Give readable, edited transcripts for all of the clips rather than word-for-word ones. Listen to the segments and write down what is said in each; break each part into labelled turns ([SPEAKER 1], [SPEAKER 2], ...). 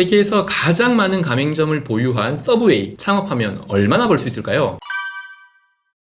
[SPEAKER 1] 세계에서 가장 많은 가맹점을 보유한 서브웨이 창업하면 얼마나 벌 수 있을까요?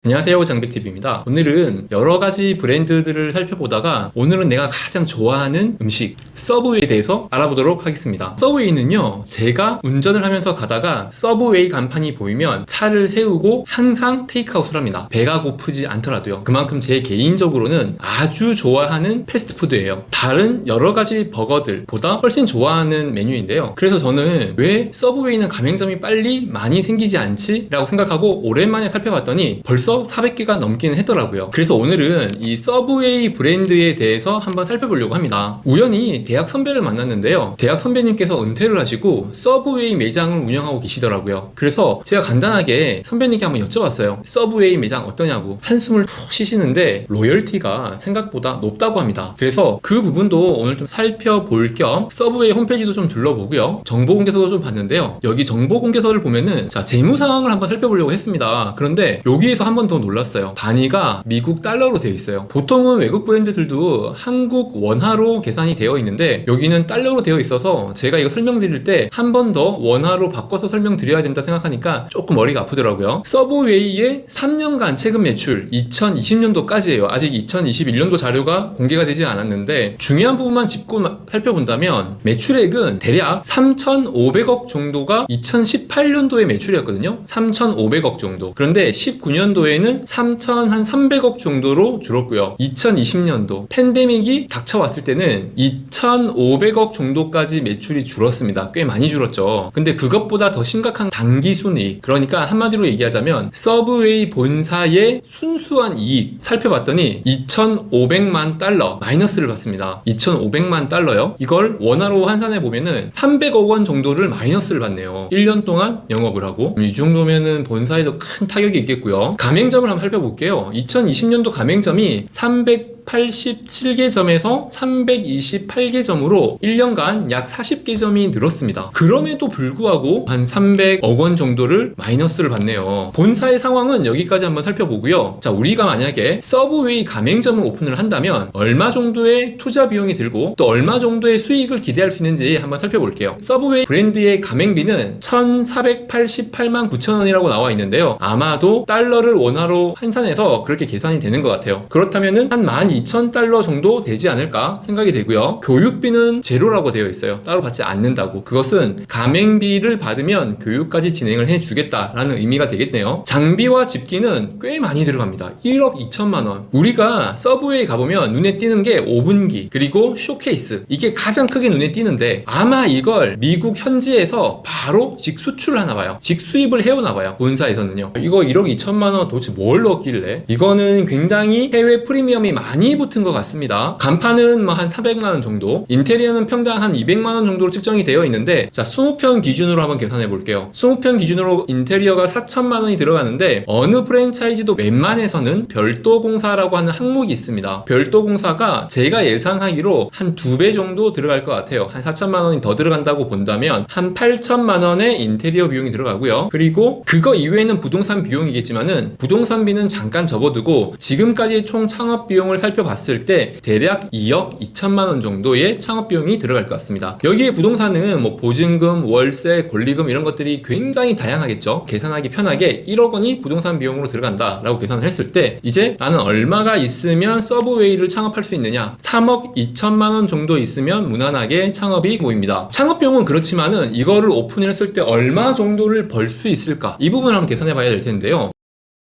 [SPEAKER 1] 안녕하세요, 장백TV입니다. 오늘은 여러가지 브랜드들을 살펴보다가 오늘은 내가 가장 좋아하는 음식 서브웨이에 대해서 알아보도록 하겠습니다. 서브웨이는요, 제가 운전을 하면서 가다가 서브웨이 간판이 보이면 차를 세우고 항상 테이크아웃을 합니다. 배가 고프지 않더라도요. 그만큼 제 개인적으로는 아주 좋아하는 패스트푸드예요. 다른 여러가지 버거들보다 훨씬 좋아하는 메뉴인데요. 그래서 저는 왜 서브웨이는 가맹점이 빨리 많이 생기지 않지? 라고 생각하고 오랜만에 살펴봤더니 벌써 400개가 넘기는 했더라고요. 그래서 오늘은 이 서브웨이 브랜드에 대해서 한번 살펴보려고 합니다. 우연히 대학 선배를 만났는데요. 대학 선배님께서 은퇴를 하시고 서브웨이 매장을 운영하고 계시더라고요. 그래서 제가 간단하게 선배님께 한번 여쭤봤어요. 서브웨이 매장 어떠냐고. 한숨을 푹 쉬시는데 로열티가 생각보다 높다고 합니다. 그래서 그 부분도 오늘 좀 살펴볼 겸 서브웨이 홈페이지도 좀 둘러보고요. 정보공개서도 좀 봤는데요. 여기 정보공개서를 보면은 자, 재무상황을 한번 살펴보려고 했습니다. 그런데 여기에서 한 번 더 놀랐어요. 단위가 미국 달러로 되어 있어요. 보통은 외국 브랜드들도 한국 원화로 계산이 되어 있는데 여기는 달러로 되어 있어서 제가 이거 설명드릴 때 한 번 더 원화로 바꿔서 설명드려야 된다 생각하니까 조금 머리가 아프더라고요. 서브웨이의 3년간 최근 매출 2020년도까지예요. 아직 2021년도 자료가 공개가 되지 않았는데 중요한 부분만 짚고 살펴본다면 매출액은 대략 3,500억 정도가 2018년도의 매출이었거든요. 3,500억 정도. 그런데 19년도에는 3,300억 정도로 줄었고요. 2020년도 팬데믹이 닥쳐왔을 때는 2,500억 정도까지 매출이 줄었습니다. 꽤 많이 줄었죠. 근데 그것보다 더 심각한 당기순이익, 그러니까 한마디로 얘기하자면 서브웨이 본사의 순수한 이익 살펴봤더니 2,500만 달러 마이너스를 봤습니다. 2,500만 달러요? 이걸 원화로 환산해 보면은 300억 원 정도를 마이너스를 받네요. 1년 동안 영업을 하고 이 정도면은 본사에도 큰 타격이 있겠고요. 가맹점을 한번 살펴볼게요. 2020년도 가맹점이 387개 점에서 328개 점으로 1년간 약 40개 점이 늘었습니다. 그럼에도 불구하고 한 300억 원 정도를 마이너스를 받네요. 본사의 상황은 여기까지 한번 살펴보고요. 자, 우리가 만약에 서브웨이 가맹점을 오픈을 한다면 얼마 정도의 투자 비용이 들고 또 얼마 정도의 수익을 기대할 수 있는지 한번 살펴볼게요. 서브웨이 브랜드의 가맹비는 1,488만 9천 원이라고 나와 있는데요. 아마도 달러를 원화로 환산해서 그렇게 계산이 되는 것 같아요. 그렇다면은 한 12,000달러 정도 되지 않을까 생각이 되고요. 교육비는 제로라고 되어 있어요. 따로 받지 않는다고. 그것은 가맹비를 받으면 교육까지 진행을 해주겠다라는 의미가 되겠네요. 장비와 집기는 꽤 많이 들어갑니다. 1억 2천만 원. 우리가 서브웨이 가보면 눈에 띄는 게 오븐기 그리고 쇼케이스, 이게 가장 크게 눈에 띄는데 아마 이걸 미국 현지에서 바로 직수출을 하나 봐요. 직수입을 해오나 봐요. 본사에서는요. 이거 1억 2천만 원 도대체 뭘 넣었길래? 이거는 굉장히 해외 프리미엄이 많이 붙은 것 같습니다. 간판은 뭐 한 400만원 정도, 인테리어는 평당 한 200만원 정도로 측정이 되어 있는데 자, 20평 기준으로 한번 계산해 볼게요. 20평 기준으로 인테리어가 4천만원이 들어가는데 어느 프랜차이즈도 웬만해서는 별도공사라고 하는 항목이 있습니다. 별도공사가 제가 예상하기로 한 2배 정도 들어갈 것 같아요. 한 4천만원이 더 들어간다고 본다면 한 8천만원의 인테리어 비용이 들어가고요. 그리고 그거 이외에는 부동산 비용이겠지만은 부동산비는 잠깐 접어두고 지금까지 총 창업 비용을 살펴봤을 때 대략 2억 2천만 원 정도의 창업 비용이 들어갈 것 같습니다. 여기에 부동산은 뭐 보증금, 월세, 권리금 이런 것들이 굉장히 다양하겠죠. 계산하기 편하게 1억 원이 부동산 비용으로 들어간다 라고 계산을 했을 때 이제 나는 얼마가 있으면 서브웨이를 창업할 수 있느냐, 3억 2천만 원 정도 있으면 무난하게 창업이 보입니다. 창업 비용은 그렇지만은 이거를 오픈을 했을 때 얼마 정도를 벌 수 있을까, 이 부분을 한번 계산해 봐야 될 텐데요.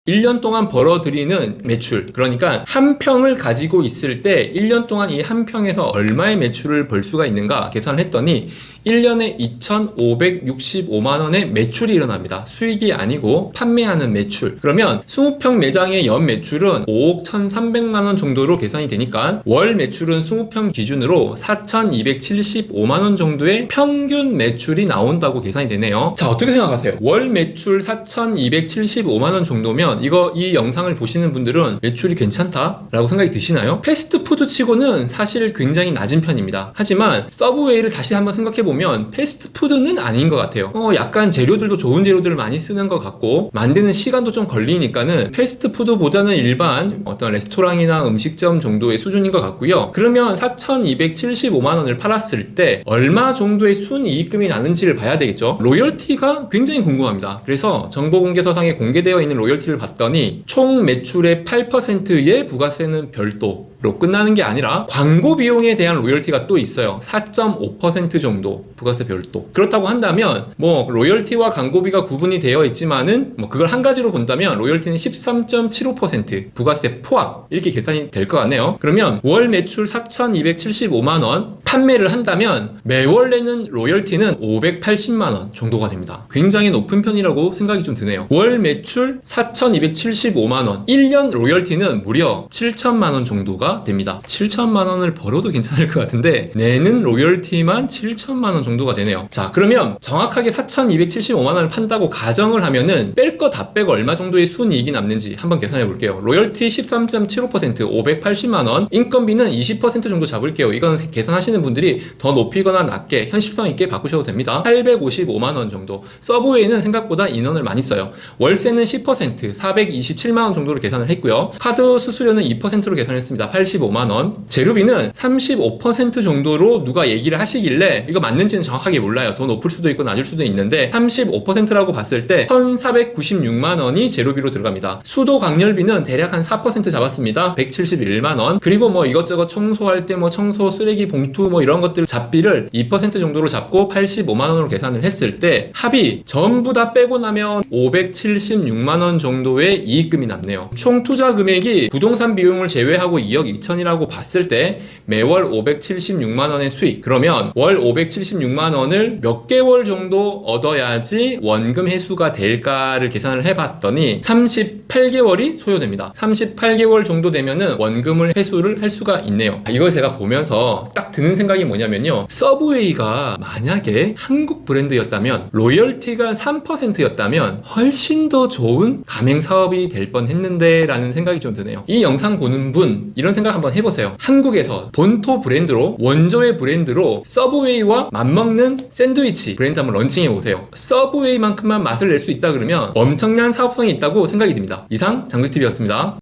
[SPEAKER 1] 1년 동안 벌어들이는 매출, 그러니까 한 평을 가지고 있을 때 1년 동안 이 한 평에서 얼마의 매출을 벌 수가 있는가 계산을 했더니 1년에 2,565만원의 매출이 일어납니다. 수익이 아니고 판매하는 매출. 그러면 20평 매장의 연 매출은 5억 1,300만원 정도로 계산이 되니까 월 매출은 20평 기준으로 4,275만원 정도의 평균 매출이 나온다고 계산이 되네요. 자, 어떻게 생각하세요? 월 매출 4,275만원 정도면 그러면 이 영상을 보시는 분들은 매출이 괜찮다라고 생각이 드시나요? 패스트푸드 치고는 사실 굉장히 낮은 편입니다. 하지만 서브웨이를 다시 한번 생각해보면 패스트푸드는 아닌 것 같아요. 약간 재료들도 좋은 재료들을 많이 쓰는 것 같고 만드는 시간도 좀 걸리니까는 패스트푸드보다는 일반 어떤 레스토랑이나 음식점 정도의 수준인 것 같고요. 그러면 4,275만 원을 팔았을 때 얼마 정도의 순이익금이 나는지를 봐야 되겠죠. 로열티가 굉장히 궁금합니다. 그래서 정보공개서상에 공개되어 있는 로열티를 봤더니 총 매출의 8%의 부가세는 별도로 끝나는 게 아니라 광고 비용에 대한 로열티가 또 있어요. 4.5% 정도 부가세 별도. 그렇다고 한다면 뭐 로열티와 광고비가 구분이 되어 있지만은 뭐 그걸 한 가지로 본다면 로열티는 13.75% 부가세 포함 이렇게 계산이 될 것 같네요. 그러면 월 매출 4,275만 원 판매를 한다면 매월 내는 로열티는 580만 원 정도가 됩니다. 굉장히 높은 편이라고 생각이 좀 드네요. 월 매출 4,275만 원 1년 로열티는 무려 7천만 원 정도가 됩니다. 7천만 원을 벌어도 괜찮을 것 같은데 내는 로열티만 7천만 원 정도가 되네요. 자, 그러면 정확하게 4,275만 원을 판다고 가정을 하면은 뺄 거 다 빼고 얼마 정도의 순이익이 남는지 한번 계산해 볼게요. 로열티 13.75% 580만 원, 인건비는 20% 정도 잡을게요. 이건 계산하시는 분들이 더 높이거나 낮게 현실성 있게 바꾸셔도 됩니다. 855만 원 정도. 서브웨이는 생각보다 인원을 많이 써요. 월세는 10% 427만 원 정도로 계산을 했고요. 카드 수수료는 2%로 계산했습니다. 85만 원. 재료비는 35% 정도로 누가 얘기를 하시길래 이거 맞는지는 정확하게 몰라요. 더 높을 수도 있고 낮을 수도 있는데 35%라고 봤을 때 1,496만 원이 재료비로 들어갑니다. 수도 광열비는 대략 한 4% 잡았습니다. 171만 원. 그리고 뭐 이것저것 청소할 때 뭐 청소 쓰레기 봉투 뭐 이런 것들 잡비를 2% 정도로 잡고 85만 원으로 계산을 했을 때 합이 전부 다 빼고 나면 576만 원 정도의 이익금이 남네요. 총 투자 금액이 부동산 비용을 제외하고 2억 2천이라고 봤을 때 매월 576만 원의 수익. 그러면 월 576만 원을 몇 개월 정도 얻어야지 원금 회수가 될까를 계산을 해봤더니 38개월이 소요됩니다. 38개월 정도 되면은 원금을 회수를 할 수가 있네요. 이걸 제가 보면서 딱 드는 생각이 뭐냐면요. 서브웨이가 만약에 한국 브랜드였다면 로열티가 3%였다면 훨씬 더 좋은 가맹 사업이 될 뻔했는데 라는 생각이 좀 드네요. 이 영상 보는 분 이런 생각 한번 해보세요. 한국에서 본토 브랜드로 원조의 브랜드로 서브웨이와 맞먹는 샌드위치 브랜드 한번 런칭해보세요. 서브웨이만큼만 맛을 낼 수 있다 그러면 엄청난 사업성이 있다고 생각이 듭니다. 이상 장백TV였습니다.